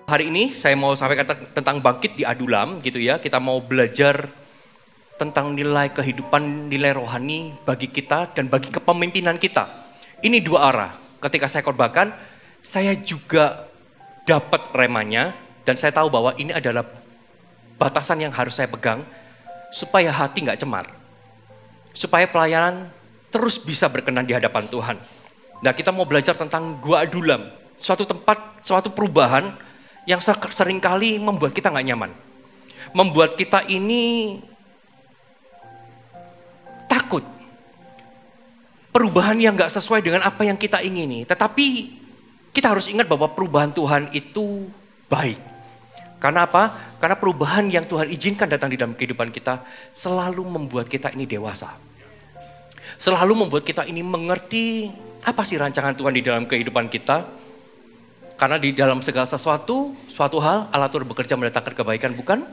Hari ini saya mau sampaikan tentang bangkit di Adulam gitu ya. Kita mau belajar tentang nilai kehidupan, nilai rohani bagi kita dan bagi kepemimpinan kita. Ini dua arah. Ketika saya korbankan, saya juga dapat remanya dan saya tahu bahwa ini adalah batasan yang harus saya pegang supaya hati nggak cemar. Supaya pelayanan terus bisa berkenan di hadapan Tuhan. Nah, kita mau belajar tentang Gua Adulam, suatu tempat, suatu perubahan yang seringkali membuat kita nggak nyaman. Membuat kita ini takut. Perubahan yang nggak sesuai dengan apa yang kita ingini. Tetapi kita harus ingat bahwa perubahan Tuhan itu baik. Karena apa? Karena perubahan yang Tuhan izinkan datang di dalam kehidupan kita selalu membuat kita ini dewasa. Selalu membuat kita ini mengerti apa sih rancangan Tuhan di dalam kehidupan kita. Karena di dalam segala sesuatu, suatu hal Allah turut bekerja mendatangkan kebaikan, bukan?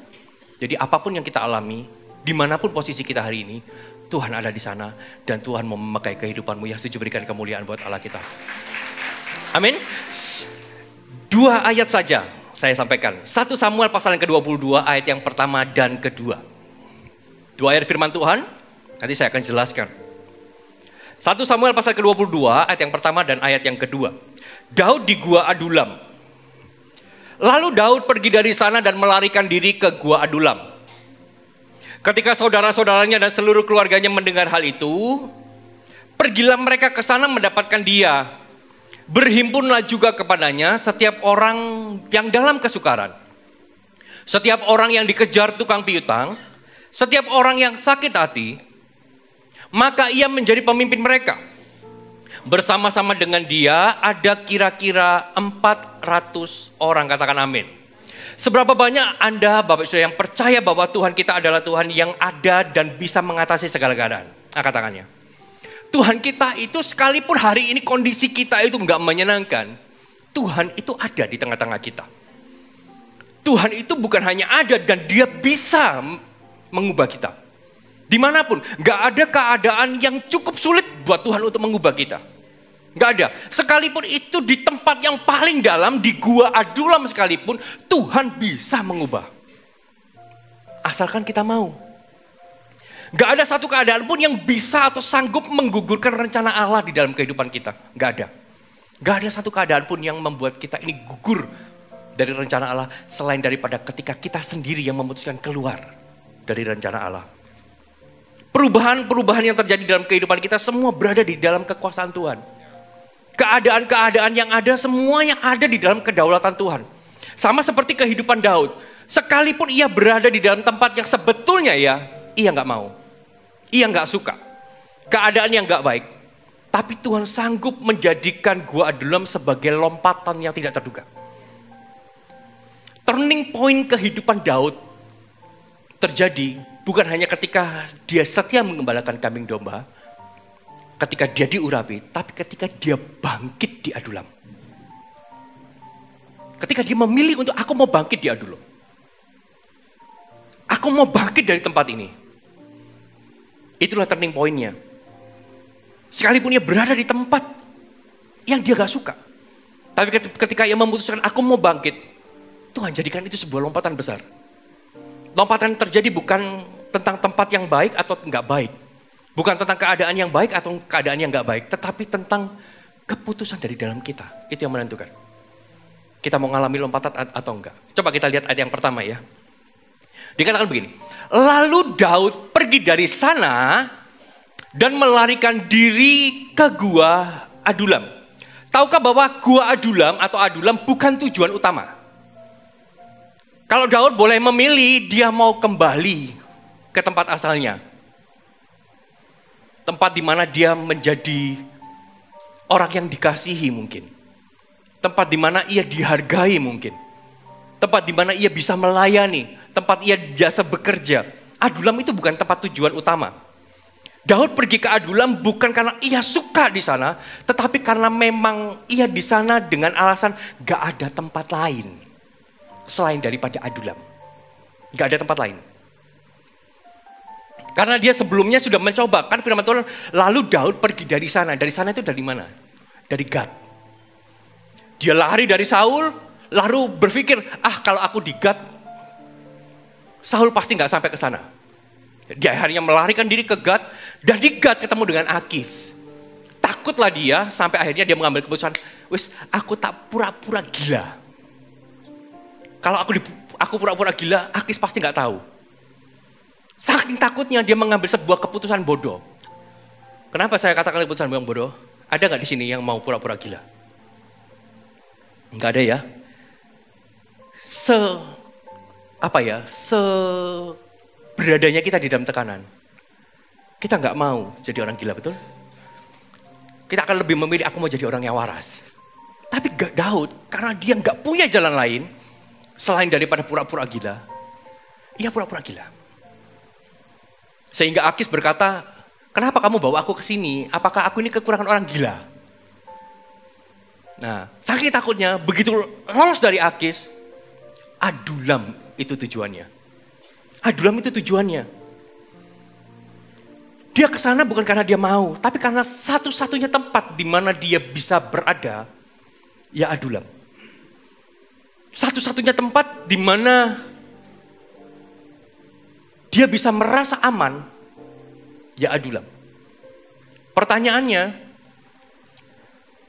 Jadi apapun yang kita alami, dimanapun posisi kita hari ini, Tuhan ada di sana dan Tuhan mau memakai kehidupanmu. Yang setuju berikan kemuliaan buat Allah kita. Amin. 2 ayat saja saya sampaikan. 1 Samuel pasal yang ke-22 ayat yang pertama dan kedua. 2 ayat firman Tuhan, nanti saya akan jelaskan. 1 Samuel pasal ke-22 ayat yang pertama dan ayat yang kedua. Daud di Gua Adulam. Lalu Daud pergi dari sana dan melarikan diri ke Gua Adulam. Ketika saudara-saudaranya dan seluruh keluarganya mendengar hal itu, pergilah mereka ke sana mendapatkan dia. Berhimpunlah juga kepadanya setiap orang yang dalam kesukaran. Setiap orang yang dikejar tukang piutang, setiap orang yang sakit hati, maka ia menjadi pemimpin mereka. Bersama-sama dengan dia ada kira-kira 400 orang, katakan amin. Seberapa banyak Anda, Bapak Ibu yang percaya bahwa Tuhan kita adalah Tuhan yang ada dan bisa mengatasi segala keadaan? Katakannya. Tuhan kita itu sekalipun hari ini kondisi kita itu nggak menyenangkan, Tuhan itu ada di tengah-tengah kita. Tuhan itu bukan hanya ada dan dia bisa mengubah kita. Dimanapun, nggak ada keadaan yang cukup sulit buat Tuhan untuk mengubah kita. Nggak ada. Sekalipun itu di tempat yang paling dalam, di Gua Adulam sekalipun, Tuhan bisa mengubah. Asalkan kita mau. Nggak ada satu keadaan pun yang bisa atau sanggup menggugurkan rencana Allah di dalam kehidupan kita. Nggak ada. Nggak ada satu keadaan pun yang membuat kita ini gugur dari rencana Allah, selain daripada ketika kita sendiri yang memutuskan keluar dari rencana Allah. Perubahan-perubahan yang terjadi dalam kehidupan kita semua berada di dalam kekuasaan Tuhan. Keadaan-keadaan yang ada semuanya ada di dalam kedaulatan Tuhan. Sama seperti kehidupan Daud. Sekalipun ia berada di dalam tempat yang sebetulnya ia nggak mau. Ia nggak suka. Keadaan yang nggak baik. Tapi Tuhan sanggup menjadikan Gua Adulam sebagai lompatan yang tidak terduga. Turning point kehidupan Daud terjadi bukan hanya ketika dia setia mengembalakan kambing domba, ketika dia diurapi, tapi ketika dia bangkit di Adulam. Ketika dia memilih untuk aku mau bangkit di Adulam. Aku mau bangkit dari tempat ini. Itulah turning point-nya. Sekalipun ia berada di tempat yang dia gak suka. Tapi ketika ia memutuskan aku mau bangkit, Tuhan jadikan itu sebuah lompatan besar. Lompatan terjadi bukan tentang tempat yang baik atau enggak baik. Bukan tentang keadaan yang baik atau keadaan yang enggak baik. Tetapi tentang keputusan dari dalam kita. Itu yang menentukan. Kita mau ngalami lompatan atau enggak. Coba kita lihat ayat yang pertama ya. Dikatakan begini. Lalu Daud pergi dari sana dan melarikan diri ke Gua Adulam. Tahukah bahwa Gua Adulam atau Adulam bukan tujuan utama? Kalau Daud boleh memilih, dia mau kembali ke tempat asalnya. Tempat di mana dia menjadi orang yang dikasihi mungkin. Tempat di mana ia dihargai mungkin. Tempat di mana ia bisa melayani. Tempat ia biasa bekerja. Adulam itu bukan tempat tujuan utama. Daud pergi ke Adulam bukan karena ia suka di sana. Tetapi karena memang ia di sana dengan alasan gak ada tempat lain. Selain daripada Adulam. Gak ada tempat lain. Karena dia sebelumnya sudah mencoba. Kan firman Tuhan, lalu Daud pergi dari sana. Dari sana itu dari mana? Dari Gad. Dia lari dari Saul, Lalu berpikir, kalau aku di Gat, Saul pasti nggak sampai ke sana. Dia akhirnya melarikan diri ke Gat, dan di Gat ketemu dengan Akis. Takutlah dia, sampai akhirnya dia mengambil keputusan, aku tak pura-pura gila. Kalau aku pura-pura gila, Akis pasti nggak tahu. Saking takutnya dia mengambil sebuah keputusan bodoh. Kenapa saya katakan keputusan yang bodoh? Ada nggak di sini yang mau pura-pura gila? Nggak ada ya. Beradanya kita di dalam tekanan. Kita nggak mau jadi orang gila, betul? Kita akan lebih memilih aku mau jadi orang yang waras. Tapi Daud, karena dia nggak punya jalan lain selain daripada pura-pura gila, ia pura-pura gila. Sehingga Akis berkata, kenapa kamu bawa aku ke sini? Apakah aku ini kekurangan orang gila? Nah, saking takutnya, begitu lolos dari Akis, Adulam itu tujuannya. Adulam itu tujuannya. Dia ke sana bukan karena dia mau, tapi karena satu-satunya tempat di mana dia bisa berada, ya Adulam. Satu-satunya tempat di mana dia bisa merasa aman, ya Adulam. Pertanyaannya,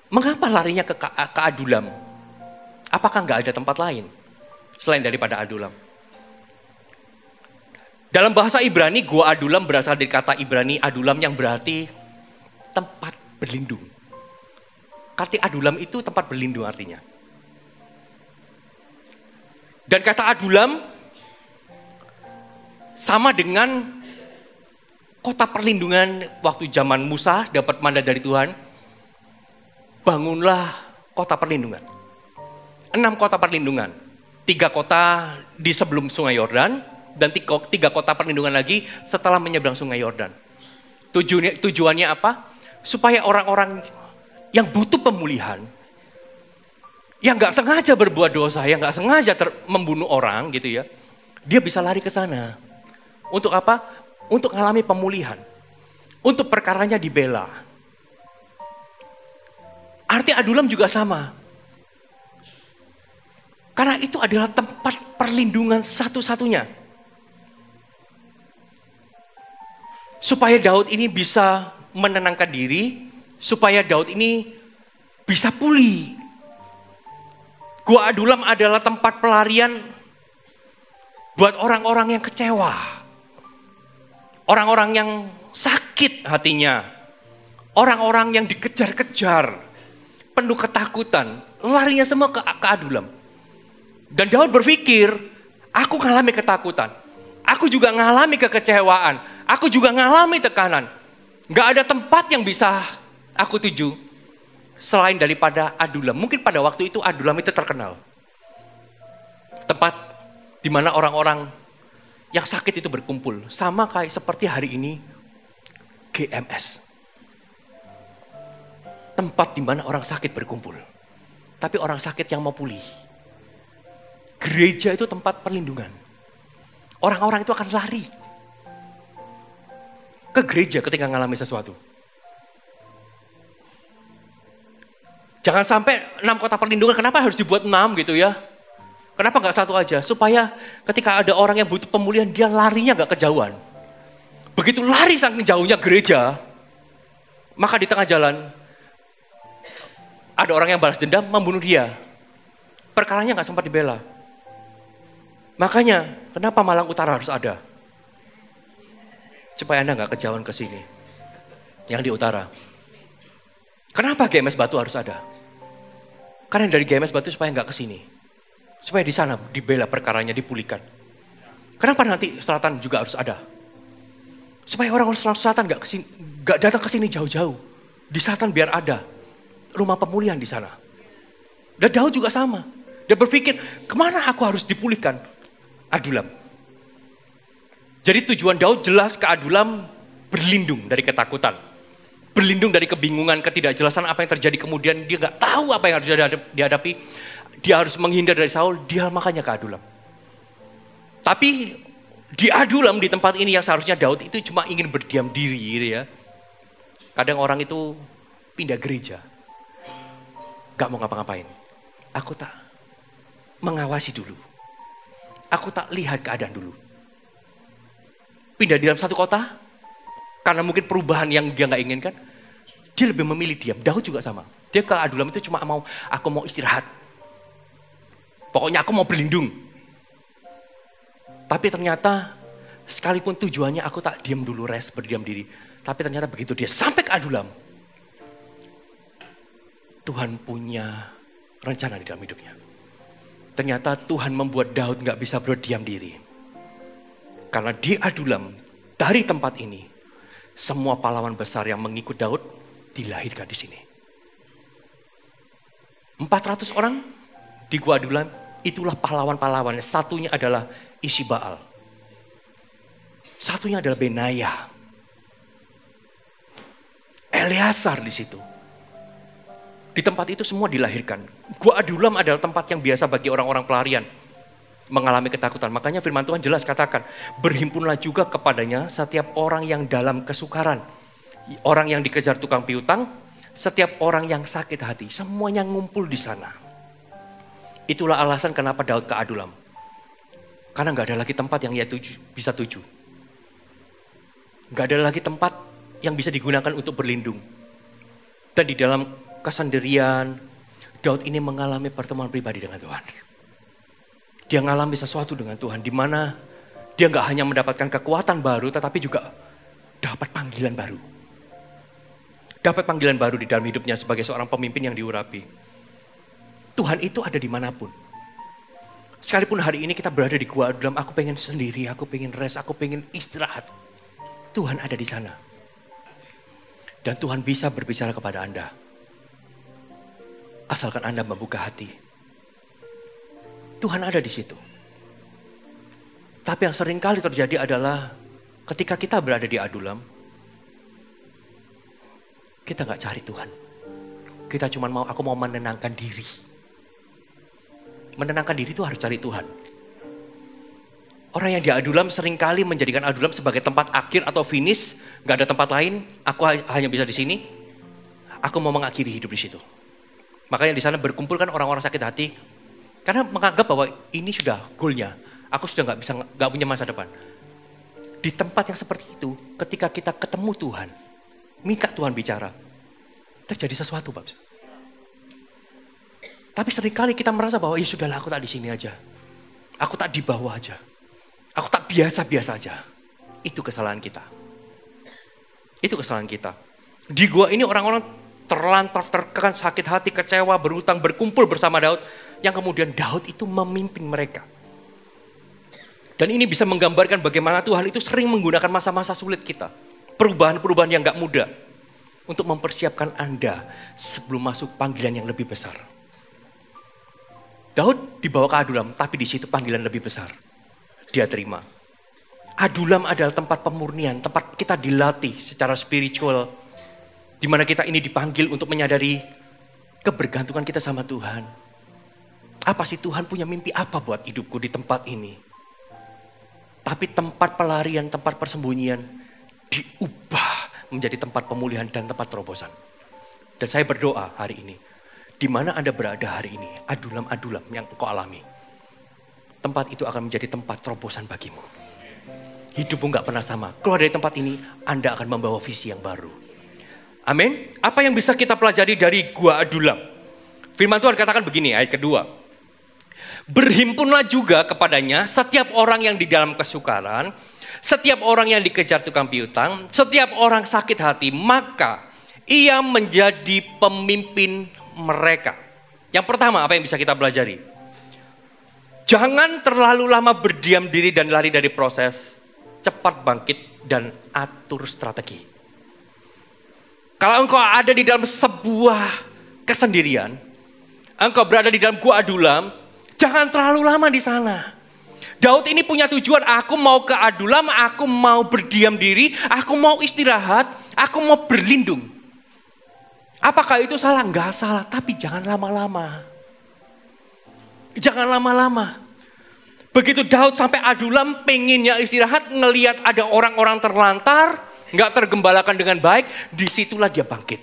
mengapa larinya ke Adulam? Apakah nggak ada tempat lain selain daripada Adulam? Dalam bahasa Ibrani, gua Adulam berasal dari kata Ibrani Adulam yang berarti tempat berlindung. Kata Adulam itu tempat berlindung artinya. Dan kata Adulam sama dengan kota perlindungan waktu zaman Musa dapat mandat dari Tuhan. Bangunlah kota perlindungan. 6 kota perlindungan. 3 kota di sebelum Sungai Yordan. Dan 3 kota perlindungan lagi setelah menyeberang Sungai Yordan. Tujuannya apa? Supaya orang-orang yang butuh pemulihan, yang gak sengaja berbuat dosa, yang gak sengaja membunuh orang gitu ya, dia bisa lari ke sana. Untuk apa? Untuk mengalami pemulihan. Untuk perkaranya dibela. Arti Adulam juga sama. Karena itu adalah tempat perlindungan satu-satunya. Supaya Daud ini bisa menenangkan diri, supaya Daud ini bisa pulih. Gua Adulam adalah tempat pelarian buat orang-orang yang kecewa. Orang-orang yang sakit hatinya. Orang-orang yang dikejar-kejar, penuh ketakutan, larinya semua ke Adulam. Dan Daud berpikir, aku mengalami ketakutan. Aku juga mengalami kekecewaan. Aku juga mengalami tekanan. Gak ada tempat yang bisa aku tuju selain daripada Adulam. Mungkin pada waktu itu Adulam itu terkenal. Tempat di mana orang-orang yang sakit itu berkumpul. Sama kayak seperti hari ini GMS. Tempat di mana orang sakit berkumpul. Tapi orang sakit yang mau pulih. Gereja itu tempat perlindungan. Orang-orang itu akan lari ke gereja ketika mengalami sesuatu. Jangan sampai 6 kota perlindungan, kenapa harus dibuat 6 gitu ya? Kenapa nggak 1 aja? Supaya ketika ada orang yang butuh pemulihan, dia larinya nggak kejauhan. Begitu lari saking jauhnya gereja, maka di tengah jalan ada orang yang balas dendam membunuh dia. Perkaranya nggak sempat dibela. Makanya, kenapa Malang Utara harus ada? Supaya Anda nggak kejauhan ke sini. Yang di utara. Kenapa GMS Batu harus ada? Karena dari GMS Batu supaya nggak ke sini. Supaya di sana dibela perkaranya, dipulihkan. Kenapa nanti selatan juga harus ada? Supaya orang-orang selatan nggak datang ke sini jauh-jauh. Di selatan biar ada rumah pemulihan di sana. Dan Daud juga sama. Dia berpikir, kemana aku harus dipulihkan? Adulam. Jadi tujuan Daud jelas ke Adulam berlindung dari ketakutan. Berlindung dari kebingungan, ketidakjelasan apa yang terjadi. Kemudian dia gak tahu apa yang harus dihadapi. Dia harus menghindar dari Saul, dia makanya ke Adulam. Tapi di Adulam, di tempat ini yang seharusnya Daud itu cuma ingin berdiam diri gitu ya. Kadang orang itu pindah gereja. Gak mau ngapa-ngapain. Aku tak mengawasi dulu. Aku tak lihat keadaan dulu. Pindah di dalam satu kota, karena mungkin perubahan yang dia nggak inginkan, dia lebih memilih diam. Daud juga sama. Dia ke Adulam itu cuma aku mau istirahat. Pokoknya aku mau berlindung. Tapi ternyata sekalipun tujuannya aku tak diam dulu, berdiam diri. Tapi ternyata begitu dia sampai ke Adulam, Tuhan punya rencana di dalam hidupnya. Ternyata Tuhan membuat Daud gak bisa berdiam diri. Karena di Adulam, dari tempat ini, semua pahlawan besar yang mengikut Daud dilahirkan di sini. 400 orang di Gua Adulam, itulah pahlawan-pahlawannya. Satunya adalah Ishibaal. Satunya adalah Benaya. Eleazar di situ. Di tempat itu semua dilahirkan. Gua Adulam adalah tempat yang biasa bagi orang-orang pelarian mengalami ketakutan. Makanya firman Tuhan jelas katakan, berhimpunlah juga kepadanya setiap orang yang dalam kesukaran. Orang yang dikejar tukang piutang, setiap orang yang sakit hati, semuanya ngumpul di sana. Itulah alasan kenapa Daud ke Adulam. Karena gak ada lagi tempat yang ia bisa tuju. Gak ada lagi tempat yang bisa digunakan untuk berlindung. Dan di dalam kesendirian, Daud ini mengalami pertemuan pribadi dengan Tuhan. Dia mengalami sesuatu dengan Tuhan, di mana dia gak hanya mendapatkan kekuatan baru, tetapi juga dapat panggilan baru. Dapat panggilan baru di dalam hidupnya sebagai seorang pemimpin yang diurapi. Tuhan itu ada dimanapun. Sekalipun hari ini kita berada di Gua Adulam, aku pengen sendiri, aku pengen rest, aku pengen istirahat. Tuhan ada di sana. Dan Tuhan bisa berbicara kepada Anda. Asalkan Anda membuka hati. Tuhan ada di situ. Tapi yang sering kali terjadi adalah ketika kita berada di Adulam, kita gak cari Tuhan. Kita cuma aku mau menenangkan diri. Menenangkan diri itu harus cari Tuhan. Orang yang di Adulam seringkali menjadikan Adulam sebagai tempat akhir atau finish. Gak ada tempat lain, aku hanya bisa di sini. Aku mau mengakhiri hidup di situ. Makanya di sana berkumpul kan orang-orang sakit hati. Karena menganggap bahwa ini sudah goalnya. Aku sudah gak punya masa depan. Di tempat yang seperti itu, ketika kita ketemu Tuhan, minta Tuhan bicara, terjadi sesuatu, Bapak. Tapi seringkali kita merasa bahwa ya sudahlah, aku tak di sini aja. Aku tak di bawah aja. Aku tak biasa-biasa aja. Itu kesalahan kita. Itu kesalahan kita. Di gua ini orang-orang terlantar, tertekan, sakit hati, kecewa, berhutang, berkumpul bersama Daud. Yang kemudian Daud itu memimpin mereka. Dan ini bisa menggambarkan bagaimana Tuhan itu sering menggunakan masa-masa sulit kita. Perubahan-perubahan yang gak mudah. Untuk mempersiapkan Anda sebelum masuk panggilan yang lebih besar. Daud dibawa ke Adulam, tapi di situ panggilan lebih besar. Dia terima. Adulam adalah tempat pemurnian, tempat kita dilatih secara spiritual. Di mana kita ini dipanggil untuk menyadari kebergantungan kita sama Tuhan. Apa sih Tuhan punya mimpi apa buat hidupku di tempat ini? Tapi tempat pelarian, tempat persembunyian diubah menjadi tempat pemulihan dan tempat terobosan. Dan saya berdoa hari ini, di mana Anda berada hari ini, Adulam-adulam yang engkau alami. Tempat itu akan menjadi tempat terobosan bagimu. Hidupmu gak pernah sama. Keluar dari tempat ini, Anda akan membawa visi yang baru. Amin. Apa yang bisa kita pelajari dari Gua Adulam? Firman Tuhan katakan begini, ayat kedua. Berhimpunlah juga kepadanya setiap orang yang di dalam kesukaran, setiap orang yang dikejar tukang piutang, setiap orang sakit hati, maka ia menjadi pemimpin mereka. Yang pertama, apa yang bisa kita pelajari? Jangan terlalu lama berdiam diri dan lari dari proses. Cepat bangkit dan atur strategi. Kalau engkau ada di dalam sebuah kesendirian, engkau berada di dalam Gua Adulam, jangan terlalu lama di sana. Daud ini punya tujuan, aku mau ke Adulam, aku mau berdiam diri, aku mau istirahat, aku mau berlindung. Apakah itu salah? Enggak salah, tapi jangan lama-lama. Jangan lama-lama. Begitu Daud sampai Adulam, pengennya istirahat, ngelihat ada orang-orang terlantar, nggak tergembalakan dengan baik, disitulah dia bangkit.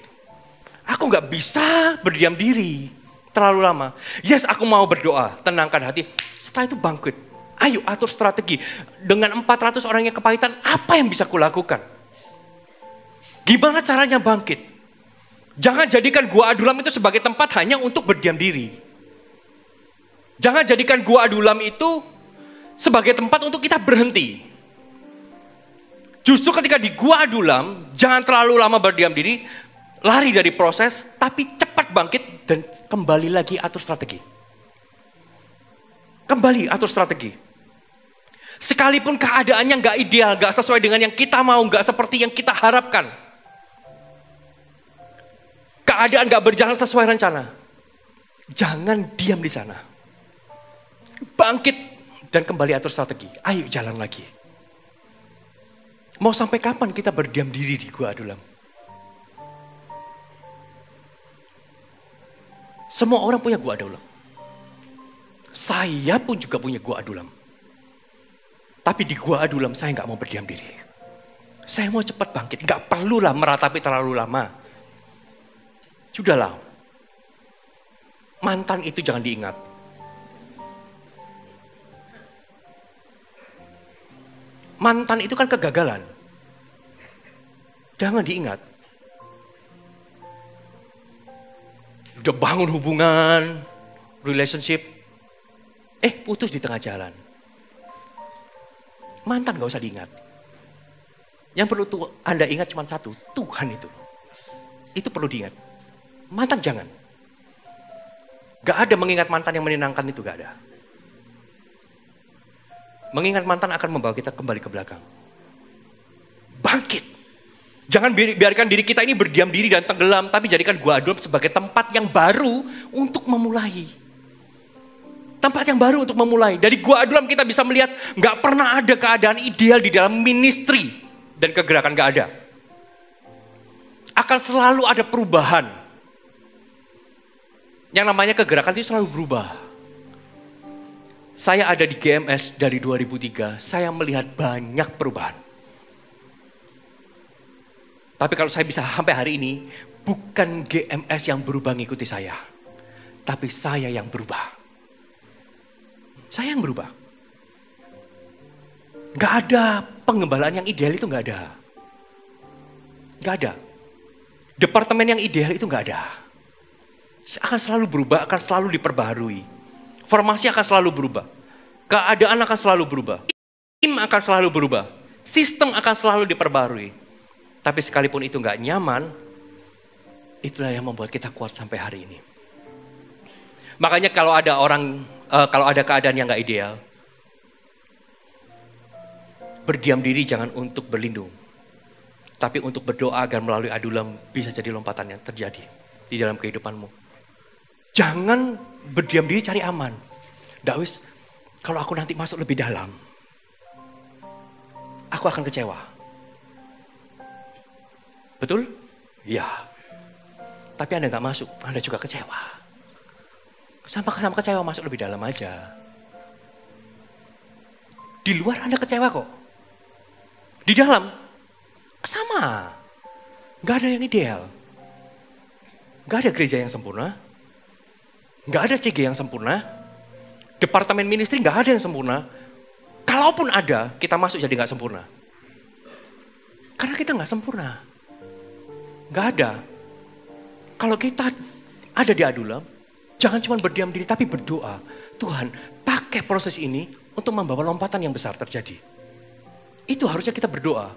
Aku nggak bisa berdiam diri. terlalu lama. Yes, aku mau berdoa, tenangkan hati. Setelah itu bangkit. Ayo atur strategi. Dengan 400 orang yang kepahitan, apa yang bisa kulakukan? Gimana caranya bangkit? Jangan jadikan gua Adulam itu sebagai tempat hanya untuk berdiam diri. Jangan jadikan gua Adulam itu sebagai tempat untuk kita berhenti. Justru ketika di gua Adulam, jangan terlalu lama berdiam diri, lari dari proses, tapi cepat bangkit dan kembali lagi atur strategi. Kembali atur strategi. Sekalipun keadaannya nggak ideal, nggak sesuai dengan yang kita mau, nggak seperti yang kita harapkan. Keadaan nggak berjalan sesuai rencana. Jangan diam di sana. Bangkit dan kembali atur strategi. Ayo jalan lagi. Mau sampai kapan kita berdiam diri di gua Adulam? Semua orang punya gua Adulam. Saya pun juga punya gua Adulam. Tapi di gua Adulam saya nggak mau berdiam diri. Saya mau cepat bangkit. Nggak perlulah meratapi terlalu lama. Sudahlah. Mantan itu jangan diingat. Mantan itu kan kegagalan. Jangan diingat. Udah bangun hubungan, relationship, putus di tengah jalan. Mantan gak usah diingat. Yang perlu Anda ingat cuma satu, Tuhan itu. Itu perlu diingat. Mantan jangan. Gak ada mengingat mantan yang menyenangkan itu, gak ada. Mengingat mantan akan membawa kita kembali ke belakang. Bangkit. Jangan biarkan diri kita ini berdiam diri dan tenggelam, tapi jadikan gua Adulam sebagai tempat yang baru untuk memulai. Tempat yang baru untuk memulai. Dari gua Adulam kita bisa melihat gak pernah ada keadaan ideal di dalam ministry dan kegerakan, gak ada. Akan selalu ada perubahan. Yang namanya kegerakan itu selalu berubah. Saya ada di GMS dari 2003, saya melihat banyak perubahan. Tapi kalau saya bisa sampai hari ini, bukan GMS yang berubah ngikuti saya. Tapi saya yang berubah. Saya yang berubah. Gak ada pengembalaan yang ideal itu gak ada. Gak ada. Departemen yang ideal itu gak ada. Akan selalu berubah, akan selalu diperbaharui. Formasi akan selalu berubah. Keadaan akan selalu berubah. Tim akan selalu berubah. Sistem akan selalu diperbaharui. Tapi sekalipun itu gak nyaman, itulah yang membuat kita kuat sampai hari ini. Makanya kalau ada keadaan yang gak ideal, berdiam diri jangan untuk berlindung. Tapi untuk berdoa agar melalui Adulam bisa jadi lompatan yang terjadi di dalam kehidupanmu. Jangan berdiam diri cari aman. Dakwis, kalau aku nanti masuk lebih dalam, aku akan kecewa. Betul? Ya. Tapi Anda gak masuk, Anda juga kecewa. Sama kecewa masuk lebih dalam aja. Di luar Anda kecewa kok. Di dalam, sama. Gak ada yang ideal. Gak ada gereja yang sempurna. Gak ada CG yang sempurna. Departemen ministry gak ada yang sempurna. Kalaupun ada, kita masuk jadi gak sempurna. Karena kita gak sempurna. Gak ada. Kalau kita ada di Adulam, jangan cuma berdiam diri tapi berdoa. Tuhan, pakai proses ini untuk membawa lompatan yang besar terjadi. Itu harusnya kita berdoa.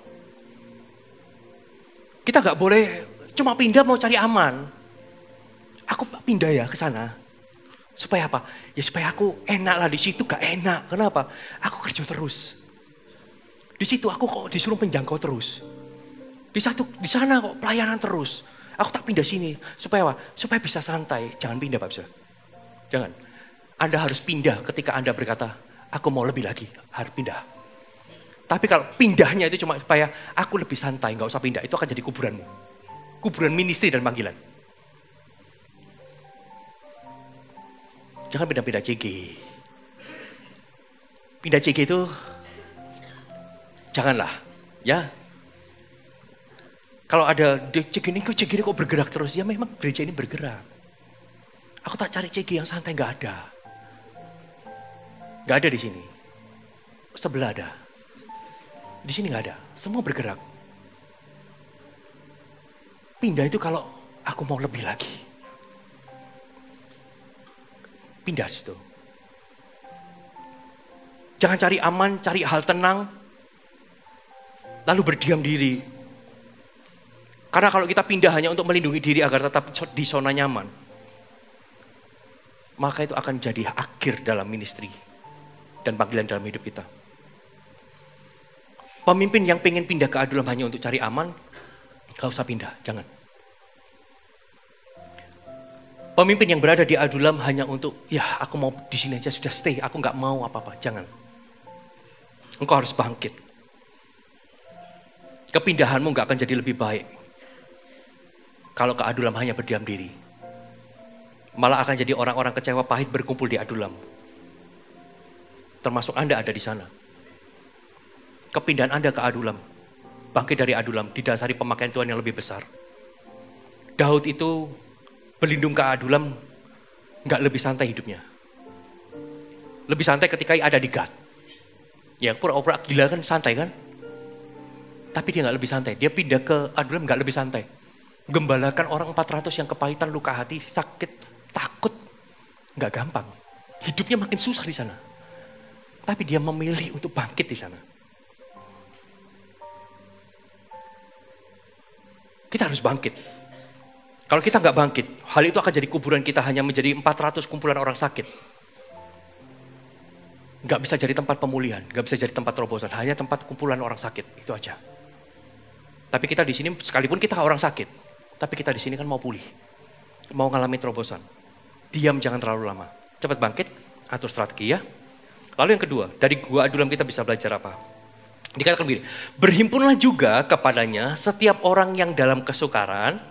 Kita gak boleh cuma pindah mau cari aman. Aku pindah ya ke sana. Supaya apa? Ya supaya aku enak lah, di situ gak enak. Kenapa? Aku kerja terus. Di situ aku kok disuruh penjangkau terus. Di sana kok pelayanan terus. Aku tak pindah sini. Supaya apa? Supaya bisa santai. Jangan pindah Pak. Jangan. Anda harus pindah ketika Anda berkata, aku mau lebih lagi. Harus pindah. Tapi kalau pindahnya itu cuma supaya aku lebih santai. Gak usah pindah. Itu akan jadi kuburanmu. Kuburan ministry dan panggilan. Jangan pindah-pindah CG. Pindah CG itu janganlah. Ya. Kalau ada CG ini kok bergerak terus. Ya memang gereja ini bergerak. Aku tak cari CG yang santai, nggak ada. Nggak ada di sini. Sebelah ada. Di sini nggak ada. Semua bergerak. Pindah itu kalau aku mau lebih lagi. Pindah di situ. Jangan cari aman, cari hal tenang. Lalu berdiam diri. Karena kalau kita pindah hanya untuk melindungi diri agar tetap di zona nyaman, maka itu akan jadi akhir dalam ministry dan panggilan dalam hidup kita. Pemimpin yang pengen pindah ke Adulam hanya untuk cari aman, gak usah pindah, jangan. Pemimpin yang berada di Adulam hanya untuk, ya aku mau di sini aja sudah stay, aku gak mau apa-apa, jangan. Engkau harus bangkit. Kepindahanmu gak akan jadi lebih baik kalau ke Adulam hanya berdiam diri. Malah akan jadi orang-orang kecewa pahit berkumpul di Adulam. Termasuk Anda ada di sana. Kepindahan Anda ke Adulam, bangkit dari Adulam, didasari pemakaian Tuhan yang lebih besar. Daud itu berlindung ke Adulam, gak lebih santai hidupnya. Lebih santai ketika ada di Gad. Ya pura-pura gila kan, santai kan? Tapi dia gak lebih santai, dia pindah ke Adulam gak lebih santai. Gembalakan orang 400 yang kepahitan, luka hati, sakit, takut. Gak gampang. Hidupnya makin susah di sana. Tapi dia memilih untuk bangkit di sana. Kita harus bangkit. Kalau kita gak bangkit, hal itu akan jadi kuburan kita hanya menjadi 400 kumpulan orang sakit. Gak bisa jadi tempat pemulihan, gak bisa jadi tempat terobosan. Hanya tempat kumpulan orang sakit, itu aja. Tapi kita di sini, sekalipun kita orang sakit, tapi kita di sini kan mau pulih, mau ngalami terobosan. Diam jangan terlalu lama. Cepat bangkit, atur strategi ya. Lalu yang kedua, dari gua Adulam kita bisa belajar apa? Dikatakan begini, berhimpunlah juga kepadanya setiap orang yang dalam kesukaran,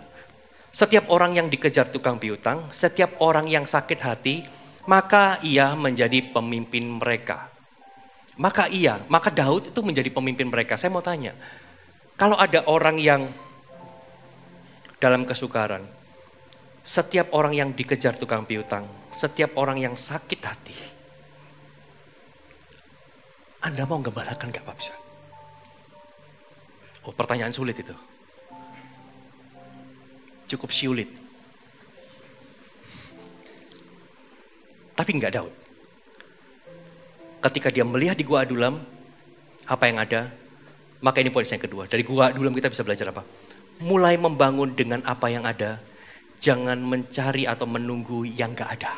setiap orang yang dikejar tukang piutang, setiap orang yang sakit hati, maka ia menjadi pemimpin mereka. Maka Daud itu menjadi pemimpin mereka. Saya mau tanya, kalau ada orang yang dalam kesukaran, setiap orang yang dikejar tukang piutang, setiap orang yang sakit hati, Anda mau gembalakan gak Pak bisa? Oh, pertanyaan sulit itu. Cukup sulit. Tapi enggak Daud. Ketika dia melihat di Gua Adulam, apa yang ada, maka ini poin yang kedua. Dari Gua Adulam kita bisa belajar apa? Mulai membangun dengan apa yang ada. Jangan mencari atau menunggu yang gak ada.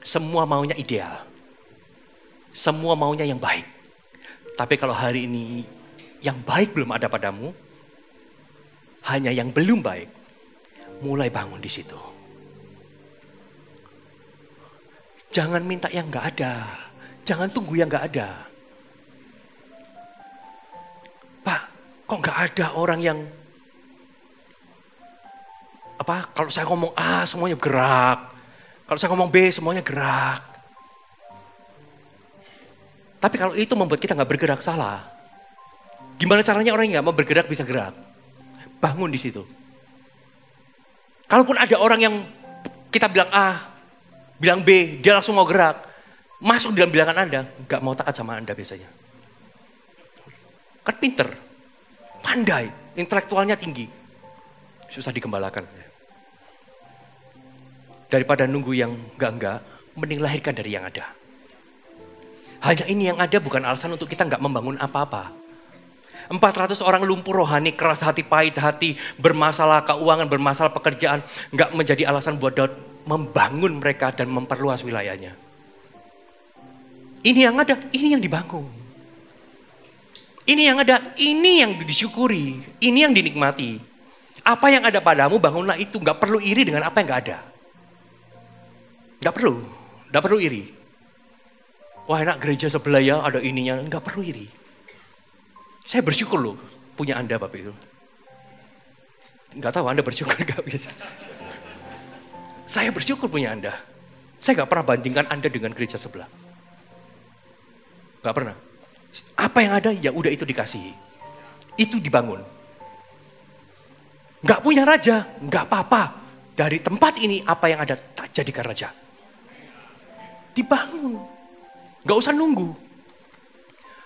Semua maunya ideal. Semua maunya yang baik. Tapi kalau hari ini yang baik belum ada padamu, hanya yang belum baik, mulai bangun di situ. Jangan minta yang gak ada. Jangan tunggu yang gak ada. Pak, kok gak ada orang yang kalau saya ngomong A semuanya gerak. Kalau saya ngomong B semuanya gerak. Tapi kalau itu membuat kita gak bergerak, salah. Gimana caranya orang yang gak mau bergerak bisa gerak? Bangun di situ. Kalaupun ada orang yang kita bilang A, bilang B, dia langsung mau gerak. Masuk dalam bilangan Anda, gak mau taat sama Anda biasanya. Kan pinter, pandai, intelektualnya tinggi. Susah digembalakan. Daripada nunggu yang enggak, mending lahirkan dari yang ada. Hanya ini yang ada bukan alasan untuk kita gak membangun apa-apa. 400 orang lumpuh rohani, keras hati, pahit hati, bermasalah keuangan, bermasalah pekerjaan, gak menjadi alasan buat Daud membangun mereka dan memperluas wilayahnya. Ini yang ada, ini yang dibangun. Ini yang ada, ini yang disyukuri, ini yang dinikmati. Apa yang ada padamu, bangunlah itu. Gak perlu iri dengan apa yang gak ada. Gak perlu iri. Wah enak gereja sebelah ya, ada ininya, gak perlu iri. Saya bersyukur loh punya Anda Bapak itu. Gak tahu Anda bersyukur gak biasa. Saya bersyukur punya Anda. Saya gak pernah bandingkan Anda dengan gereja sebelah. Gak pernah. Apa yang ada ya udah itu dikasihi. Itu dibangun. Gak punya raja, gak apa-apa. dari tempat ini apa yang ada tak jadikan raja. Dibangun. Gak usah nunggu.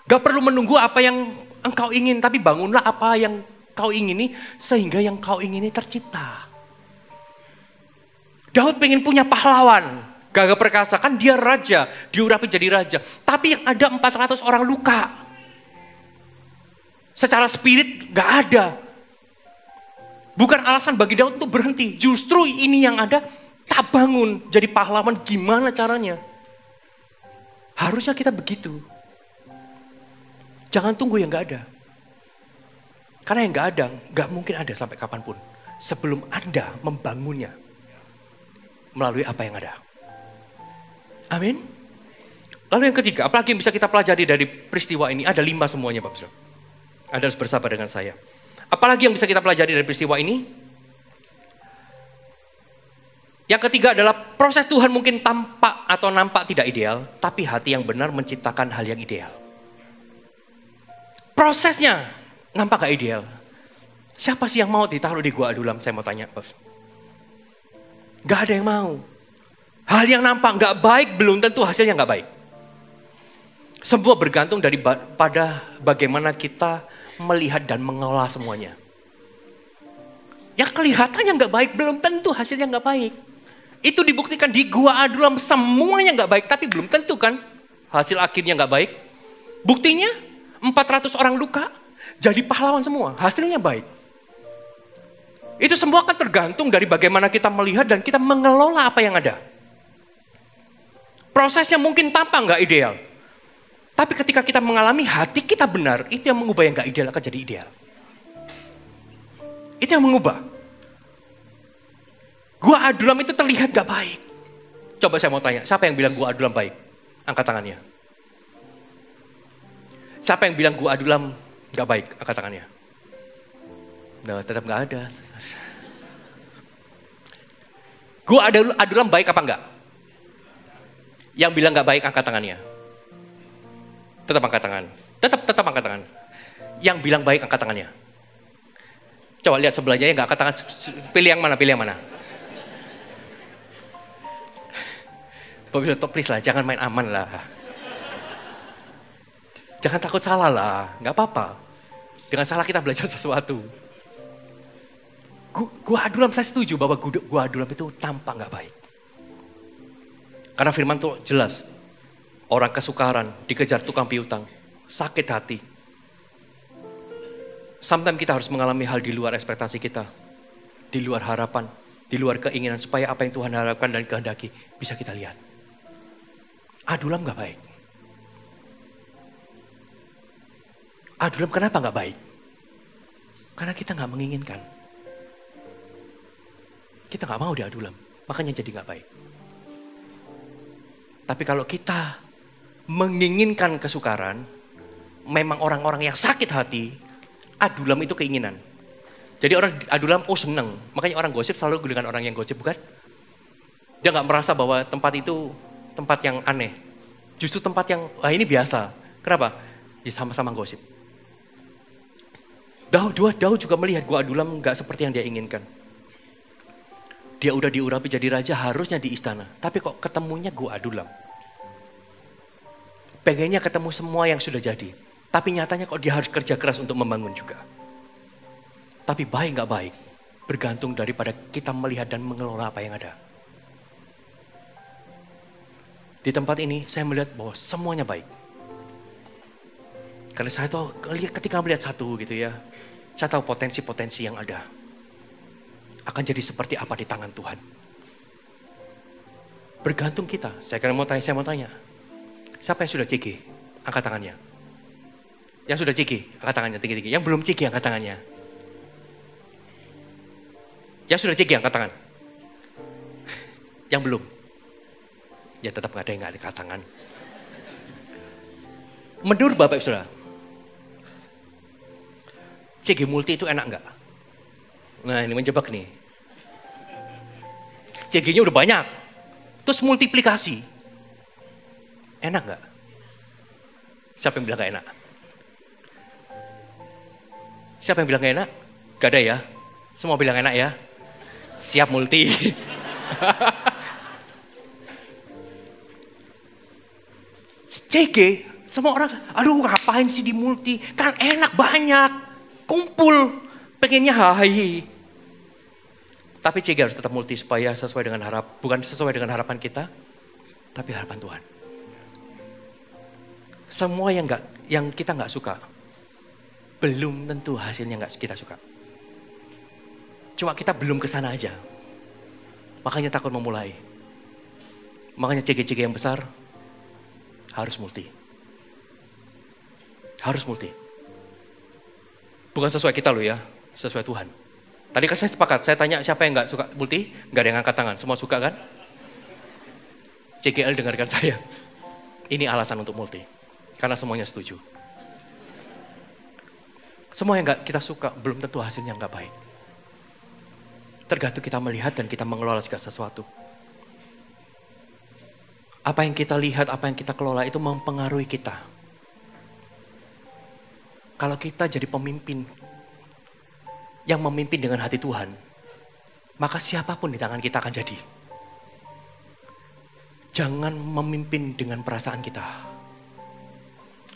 Gak perlu menunggu apa yang engkau ingin, tapi bangunlah apa yang kau ingini sehingga yang kau ingini tercipta. Daud pengen punya pahlawan, gagah perkasa, kan dia raja, diurapi jadi raja. Tapi yang ada 400 orang luka. Secara spirit gak ada. Bukan alasan bagi Daud untuk berhenti. Justru ini yang ada, tak bangun jadi pahlawan, gimana caranya? Harusnya kita begitu. Jangan tunggu yang gak ada. Karena yang gak ada, gak mungkin ada sampai kapanpun. Sebelum Anda membangunnya. Melalui apa yang ada. Amin. Lalu yang ketiga, apalagi yang bisa kita pelajari dari peristiwa ini? Ada 5 semuanya Bapak Saudara. Anda harus bersabar dengan saya. Apalagi yang bisa kita pelajari dari peristiwa ini? Yang ketiga adalah proses Tuhan mungkin tampak atau nampak tidak ideal. Tapi hati yang benar menciptakan hal yang ideal. Prosesnya nampak gak ideal. Siapa sih yang mau ditaruh di gua Adulam? Saya mau tanya. Gak ada yang mau. Hal yang nampak gak baik belum tentu hasilnya gak baik. Semua bergantung pada bagaimana kita melihat dan mengolah semuanya. Yang kelihatannya gak baik belum tentu hasilnya gak baik. Itu dibuktikan di gua Adulam semuanya gak baik. Tapi belum tentu kan hasil akhirnya gak baik. Buktinya 400 orang luka. Jadi pahlawan semua, hasilnya baik. Itu semua kan tergantung dari bagaimana kita melihat dan kita mengelola apa yang ada. Prosesnya mungkin tampak nggak ideal. Tapi ketika kita mengalami hati kita benar, itu yang mengubah yang nggak ideal akan jadi ideal. Itu yang mengubah. Gua Adulam itu terlihat nggak baik. Coba saya mau tanya, siapa yang bilang gua Adulam baik? Angkat tangannya. Siapa yang bilang gua Adulam gak baik? Angkat tangannya. Nah, tetap gak ada. Gua Adulam baik apa enggak? Yang bilang gak baik angkat tangannya. Tetap angkat tangan. Tetap angkat tangan. Yang bilang baik angkat tangannya. Coba lihat sebelahnya yang gak angkat tangan. Pilih yang mana? Bapak please lah, jangan main aman lah. Jangan takut salah lah, gak apa-apa. Dengan salah kita belajar sesuatu. Gua Adulam, saya setuju bahwa gua Adulam itu tampak gak baik. Karena firman itu jelas. Orang kesukaran, dikejar tukang piutang, sakit hati. Sometimes kita harus mengalami hal di luar ekspektasi kita. Di luar harapan, di luar keinginan. Supaya apa yang Tuhan harapkan dan kehendaki bisa kita lihat. Adulam gak baik. Adulam kenapa gak baik? Karena kita gak menginginkan. Kita gak mau di Adulam, makanya jadi gak baik. Tapi kalau kita menginginkan kesukaran, memang orang-orang yang sakit hati, Adulam itu keinginan. Jadi orang Adulam, seneng. Makanya orang gosip selalu dengan orang yang gosip, bukan? Dia gak merasa bahwa tempat itu tempat yang aneh. Justru tempat yang, ini biasa. Kenapa? Ya sama-sama gosip. Daud juga melihat gua Adulam gak seperti yang dia inginkan. Dia udah diurapi jadi raja, harusnya di istana. Tapi kok ketemunya gua Adulam. Pengennya ketemu semua yang sudah jadi. Tapi nyatanya kok dia harus kerja keras untuk membangun juga. Tapi baik gak baik, bergantung daripada kita melihat dan mengelola apa yang ada. Di tempat ini saya melihat bahwa semuanya baik. Karena saya tahu ketika melihat satu gitu ya, saya tahu potensi-potensi yang ada. Akan jadi seperti apa di tangan Tuhan. Bergantung kita. Saya mau tanya. Siapa yang sudah CG? Angkat tangannya. Yang sudah CG, angkat tangannya tinggi-tinggi. Yang belum CG, angkat tangannya. Yang sudah CG, angkat tangan. Yang belum. Ya tetap gak ada yang angkat tangan. Menurut Bapak Ibu Saudara, CG multi itu enak nggak? Nah ini menjebak nih. CG-nya udah banyak. Terus multiplikasi. Enak nggak? Siapa yang bilang nggak enak? Siapa yang bilang nggak enak? Gak ada ya? Semua bilang enak ya? Siap multi. CG, semua orang, aduh ngapain sih di multi? Kan enak banyak, kumpul, pengennya hai. Tapi CG harus tetap multi supaya sesuai dengan bukan sesuai dengan harapan kita, tapi harapan Tuhan. Semua yang kita nggak suka, belum tentu hasilnya nggak kita suka. Cuma kita belum kesana aja, makanya takut memulai. Makanya CG-CG yang besar harus multi. Harus multi. Bukan sesuai kita loh ya, sesuai Tuhan. Tadi kan saya sepakat, saya tanya siapa yang nggak suka multi, nggak ada yang angkat tangan, semua suka kan? CGL dengarkan saya. Ini alasan untuk multi, karena semuanya setuju. Semua yang nggak kita suka, belum tentu hasilnya nggak baik. Tergantung kita melihat dan kita mengelola segala sesuatu. Apa yang kita lihat, apa yang kita kelola itu mempengaruhi kita. Kalau kita jadi pemimpin yang memimpin dengan hati Tuhan, maka siapapun di tangan kita akan jadi. Jangan memimpin dengan perasaan kita.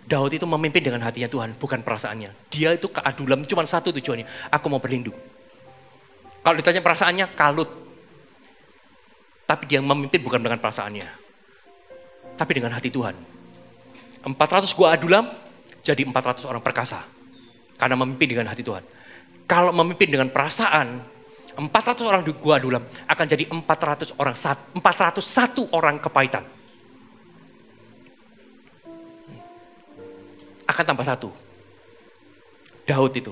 Daud itu memimpin dengan hatinya Tuhan, bukan perasaannya. Dia itu keadulam, cuma satu tujuannya, aku mau berlindung. Kalau ditanya perasaannya, kalut. Tapi dia memimpin bukan dengan perasaannya, tapi dengan hati Tuhan. 400 gua adulam, jadi 400 orang perkasa. Karena memimpin dengan hati Tuhan. Kalau memimpin dengan perasaan, 400 orang gua adulam akan jadi 401 orang kepahitan. Akan tambah satu. Daud itu.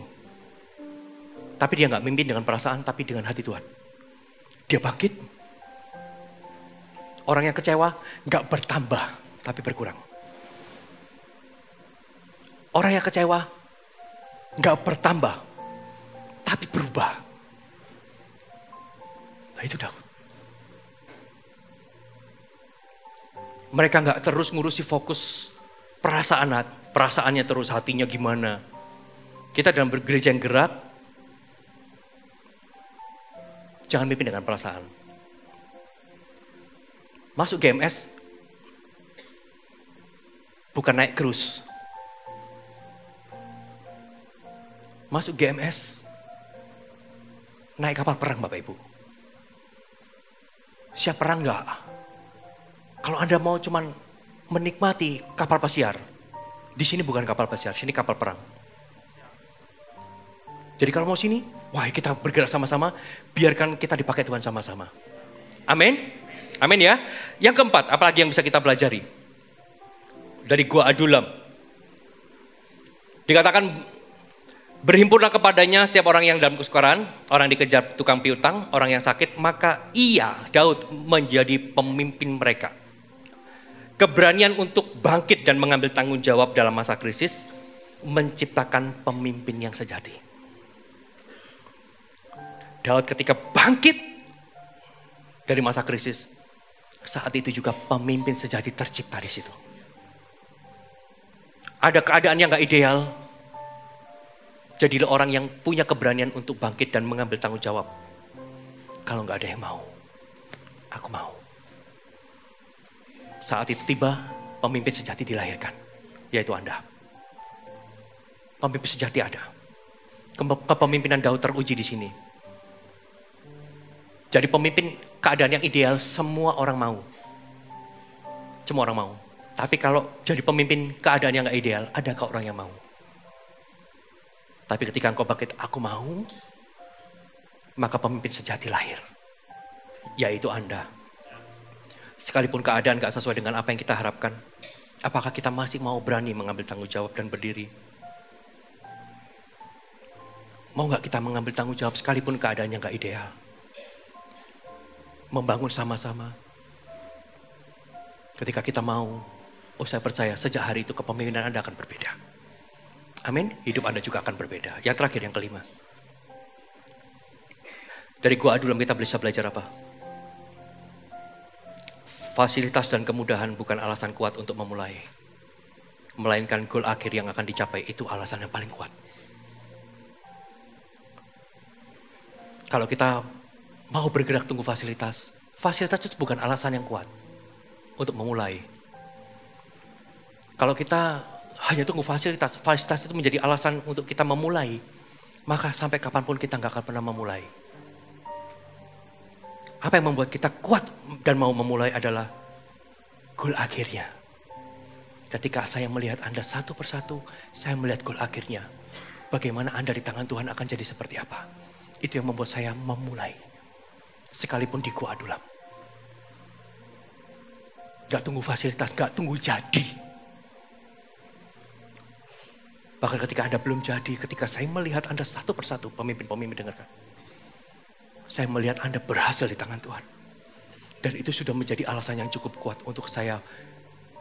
Tapi dia nggak memimpin dengan perasaan, tapi dengan hati Tuhan. Dia bangkit. Orang yang kecewa nggak bertambah, tapi berkurang. Orang yang kecewa nggak bertambah, tapi berubah. Nah itu Daud. Mereka nggak terus ngurusi fokus perasaannya terus, hatinya gimana. Kita dalam bergereja yang gerak, jangan mimpin dengan perasaan. Masuk GMS, bukan naik cruise. Masuk GMS, naik kapal perang Bapak Ibu. Siap perang enggak? Kalau Anda mau cuman menikmati kapal pesiar, di sini bukan kapal pesiar, sini kapal perang. Jadi kalau mau sini, wah kita bergerak sama-sama, biarkan kita dipakai Tuhan sama-sama. Amin? Amin ya. Yang keempat, apalagi yang bisa kita pelajari? Dari gua Adulam. Dikatakan, berhimpunlah kepadanya setiap orang yang dalam kesukaran, orang yang dikejar tukang piutang, orang yang sakit, maka ia, Daud, menjadi pemimpin mereka. Keberanian untuk bangkit dan mengambil tanggung jawab dalam masa krisis, menciptakan pemimpin yang sejati. Daud ketika bangkit dari masa krisis, saat itu juga pemimpin sejati tercipta di situ. Ada keadaan yang gak ideal, jadilah orang yang punya keberanian untuk bangkit dan mengambil tanggung jawab. Kalau gak ada yang mau, aku mau. Saat itu tiba, pemimpin sejati dilahirkan, yaitu Anda. Pemimpin sejati ada. Kepemimpinan Daud teruji di sini. Jadi pemimpin keadaan yang ideal, semua orang mau. Semua orang mau. Tapi kalau jadi pemimpin keadaan yang gak ideal, adakah orang yang mau? Tapi ketika engkau bangkit, aku mau, maka pemimpin sejati lahir. Yaitu Anda. Sekalipun keadaan gak sesuai dengan apa yang kita harapkan, apakah kita masih mau berani mengambil tanggung jawab dan berdiri? Mau gak kita mengambil tanggung jawab sekalipun keadaannya gak ideal? Membangun sama-sama. Ketika kita mau, saya percaya sejak hari itu kepemimpinan Anda akan berbeda. Amin, hidup Anda juga akan berbeda. Yang terakhir, yang kelima. Dari gua Adulam kita bisa belajar apa? Fasilitas dan kemudahan bukan alasan kuat untuk memulai. Melainkan goal akhir yang akan dicapai itu alasan yang paling kuat. Kalau kita mau bergerak tunggu fasilitas. Fasilitas itu bukan alasan yang kuat untuk memulai. Kalau kita hanya tunggu fasilitas, fasilitas itu menjadi alasan untuk kita memulai, maka sampai kapanpun kita nggak akan pernah memulai. Apa yang membuat kita kuat dan mau memulai adalah goal akhirnya. Ketika saya melihat Anda satu persatu, saya melihat goal akhirnya. Bagaimana Anda di tangan Tuhan akan jadi seperti apa. Itu yang membuat saya memulai. Sekalipun di Gua Adulam. Gak tunggu fasilitas, gak tunggu jadi. Bahkan ketika Anda belum jadi, ketika saya melihat Anda satu persatu, pemimpin-pemimpin dengarkan. Saya melihat Anda berhasil di tangan Tuhan. Dan itu sudah menjadi alasan yang cukup kuat untuk saya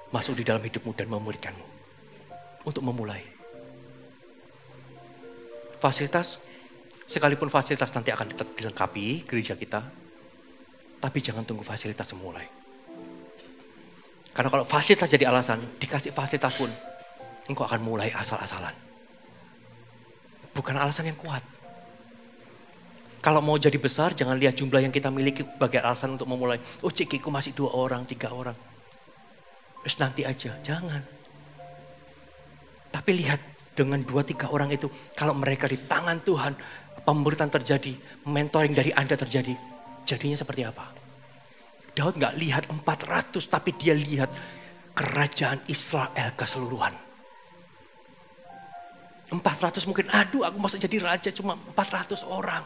masuk di dalam hidupmu dan memuridkanmu. Untuk memulai. Fasilitas, sekalipun fasilitas nanti akan tetap dilengkapi gereja kita. Tapi jangan tunggu fasilitas memulai. Karena kalau fasilitas jadi alasan, dikasih fasilitas pun, engkau akan mulai asal-asalan. Bukan alasan yang kuat. Kalau mau jadi besar, jangan lihat jumlah yang kita miliki sebagai alasan untuk memulai. Oh, cikiku masih 2 orang, 3 orang. Terus nanti aja, jangan. Tapi lihat dengan 2-3 orang itu, kalau mereka di tangan Tuhan, pemberitaan terjadi, mentoring dari Anda terjadi, jadinya seperti apa? Daud gak lihat 400, tapi dia lihat kerajaan Israel keseluruhan. 400 mungkin, aduh aku masa jadi raja cuma 400 orang.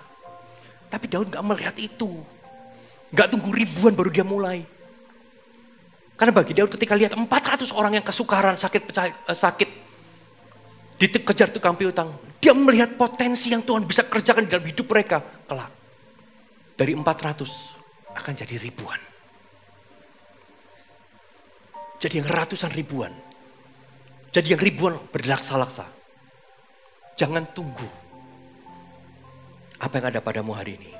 Tapi Daud gak melihat itu. Gak tunggu ribuan baru dia mulai. Karena bagi Daud ketika lihat 400 orang yang kesukaran, sakit, dikejar tukang piutang. Dia melihat potensi yang Tuhan bisa kerjakan dalam hidup mereka. Kelak. Dari 400 akan jadi ribuan. Jadi yang ratusan ribuan. Jadi yang ribuan berlaksa-laksa. Jangan tunggu. Apa yang ada padamu hari ini.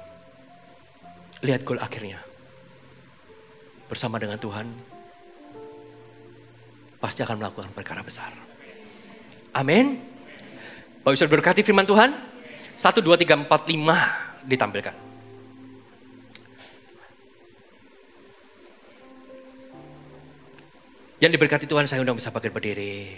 Lihat goal akhirnya. Bersama dengan Tuhan. Pasti akan melakukan perkara besar. Amin. Bapak bisa berkati firman Tuhan. 1, 2, 3, 4, 5 ditampilkan. Yang diberkati Tuhan, saya undang bisa bangkit berdiri.